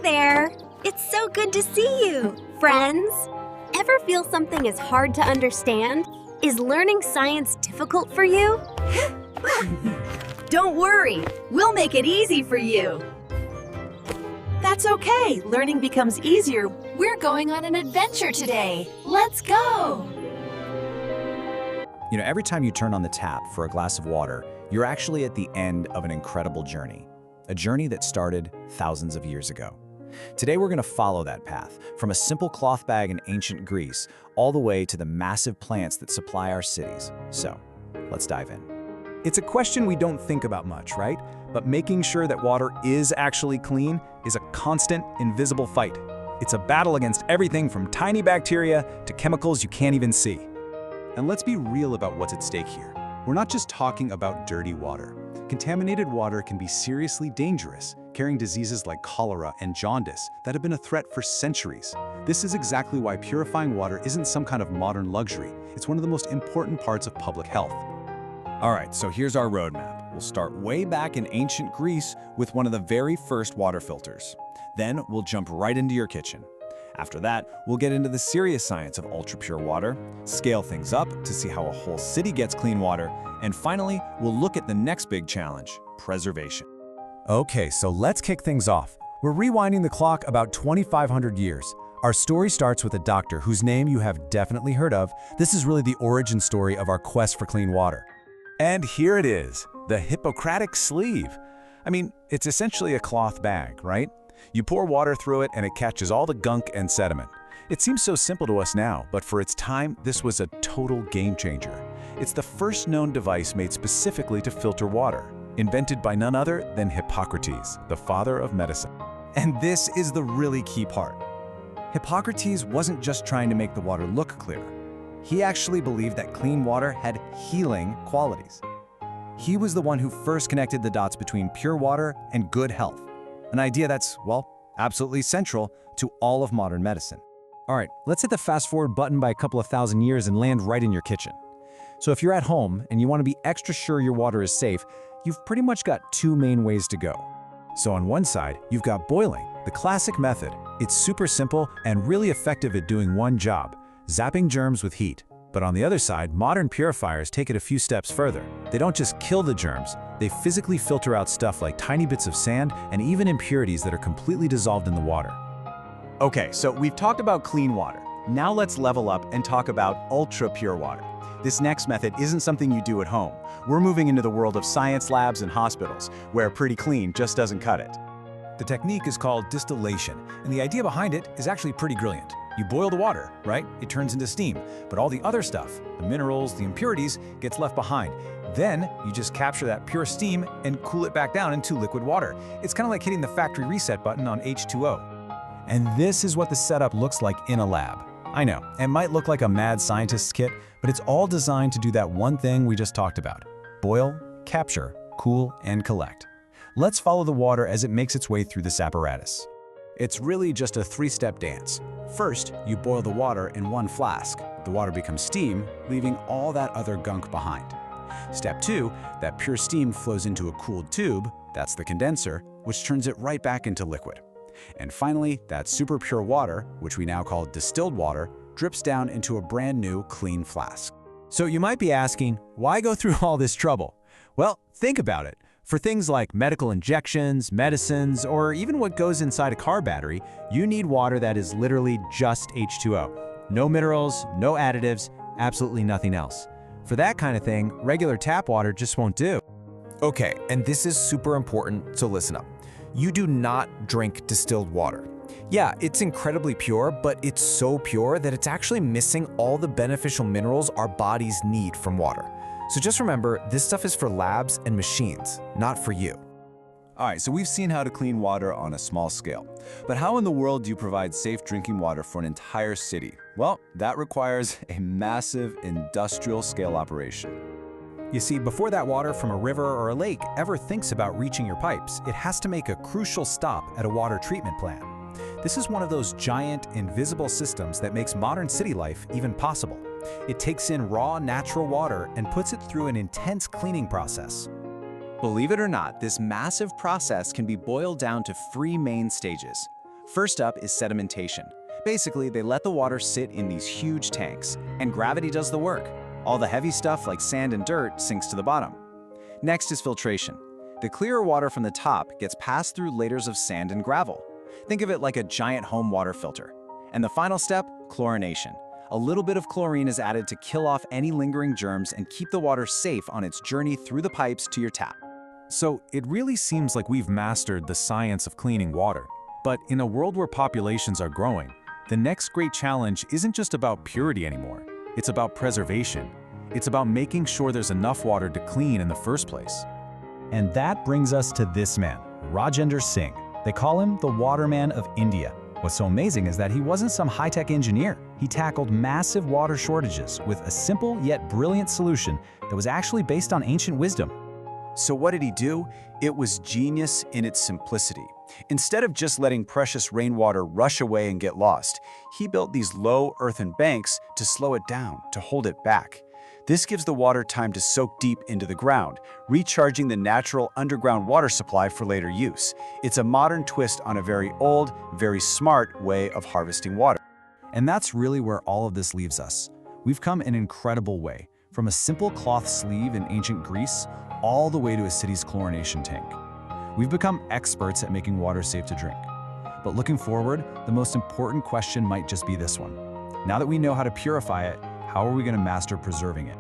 there! It's so good to see you, friends! Ever feel something is hard to understand? Is learning science difficult for you? Don't worry, we'll make it easy for you. That's okay, learning becomes easier. We're going on an adventure today. Let's go! You know, every time you turn on the tap for a glass of water, you're actually at the end of an incredible journey. A journey that started thousands of years ago. Today we're going to follow that path, from a simple cloth bag in ancient Greece, all the way to the massive plants that supply our cities. So, let's dive in. It's a question we don't think about much, right? But making sure that water is actually clean is a constant, invisible fight. It's a battle against everything from tiny bacteria to chemicals you can't even see. And let's be real about what's at stake here. We're not just talking about dirty water. Contaminated water can be seriously dangerous, carrying diseases like cholera and jaundice that have been a threat for centuries. This is exactly why purifying water isn't some kind of modern luxury. It's one of the most important parts of public health. All right, so here's our roadmap. We'll start way back in ancient Greece with one of the very first water filters. Then we'll jump right into your kitchen. After that, we'll get into the serious science of ultra-pure water, scale things up to see how a whole city gets clean water, and finally, we'll look at the next big challenge, preservation. Okay, so let's kick things off. We're rewinding the clock about 2,500 years. Our story starts with a doctor whose name you have definitely heard of. This is really the origin story of our quest for clean water. And here it is, the Hippocratic sleeve. I mean, it's essentially a cloth bag, right? You pour water through it and it catches all the gunk and sediment. It seems so simple to us now, but for its time, this was a total game changer. It's the first known device made specifically to filter water, invented by none other than Hippocrates, the father of medicine. And this is the really key part. Hippocrates wasn't just trying to make the water look clear. He actually believed that clean water had healing qualities. He was the one who first connected the dots between pure water and good health. An idea that's, well, absolutely central to all of modern medicine. All right, let's hit the fast forward button by a couple of thousand years and land right in your kitchen. So if you're at home and you want to be extra sure your water is safe, you've pretty much got two main ways to go. So on one side, you've got boiling, the classic method. It's super simple and really effective at doing one job, zapping germs with heat. But on the other side, modern purifiers take it a few steps further. They don't just kill the germs, they physically filter out stuff like tiny bits of sand and even impurities that are completely dissolved in the water. Okay, so we've talked about clean water. Now let's level up and talk about ultra-pure water. This next method isn't something you do at home. We're moving into the world of science labs and hospitals, where pretty clean just doesn't cut it. The technique is called distillation, and the idea behind it is actually pretty brilliant. You boil the water, right? It turns into steam, but all the other stuff, the minerals, the impurities, gets left behind. Then you just capture that pure steam and cool it back down into liquid water. It's kind of like hitting the factory reset button on H2O. And this is what the setup looks like in a lab. I know, it might look like a mad scientist's kit, but it's all designed to do that one thing we just talked about. Boil, capture, cool, and collect. Let's follow the water as it makes its way through this apparatus. It's really just a three-step dance. First, you boil the water in one flask. The water becomes steam, leaving all that other gunk behind. Step 2, that pure steam flows into a cooled tube, that's the condenser, which turns it right back into liquid. And finally, that super pure water, which we now call distilled water, drips down into a brand new clean flask. So you might be asking, why go through all this trouble? Well, think about it. For things like medical injections, medicines, or even what goes inside a car battery, you need water that is literally just H2O. No minerals, no additives, absolutely nothing else. For that kind of thing, regular tap water just won't do. Okay, and this is super important, so listen up. You do not drink distilled water. Yeah, it's incredibly pure, but it's so pure that it's actually missing all the beneficial minerals our bodies need from water. So just remember, this stuff is for labs and machines, not for you. All right, so we've seen how to clean water on a small scale. But how in the world do you provide safe drinking water for an entire city? Well, that requires a massive industrial scale operation. You see, before that water from a river or a lake ever thinks about reaching your pipes, it has to make a crucial stop at a water treatment plant. This is one of those giant, invisible systems that makes modern city life even possible. It takes in raw, natural water and puts it through an intense cleaning process. Believe it or not, this massive process can be boiled down to three main stages. First up is sedimentation. Basically, they let the water sit in these huge tanks, and gravity does the work. All the heavy stuff like sand and dirt sinks to the bottom. Next is filtration. The clearer water from the top gets passed through layers of sand and gravel. Think of it like a giant home water filter. And the final step, chlorination. A little bit of chlorine is added to kill off any lingering germs and keep the water safe on its journey through the pipes to your tap. So it really seems like we've mastered the science of cleaning water. But in a world where populations are growing, the next great challenge isn't just about purity anymore. It's about preservation. It's about making sure there's enough water to clean in the first place. And that brings us to this man, Rajendra Singh. They call him the Waterman of India. What's so amazing is that he wasn't some high-tech engineer. He tackled massive water shortages with a simple yet brilliant solution that was actually based on ancient wisdom. So what did he do? It was genius in its simplicity. Instead of just letting precious rainwater rush away and get lost, he built these low earthen banks to slow it down, to hold it back. This gives the water time to soak deep into the ground, recharging the natural underground water supply for later use. It's a modern twist on a very old, very smart way of harvesting water. And that's really where all of this leaves us. We've come an incredible way, from a simple cloth sleeve in ancient Greece all the way to a city's chlorination tank. We've become experts at making water safe to drink. But looking forward, the most important question might just be this one. Now that we know how to purify it, how are we going to master preserving it?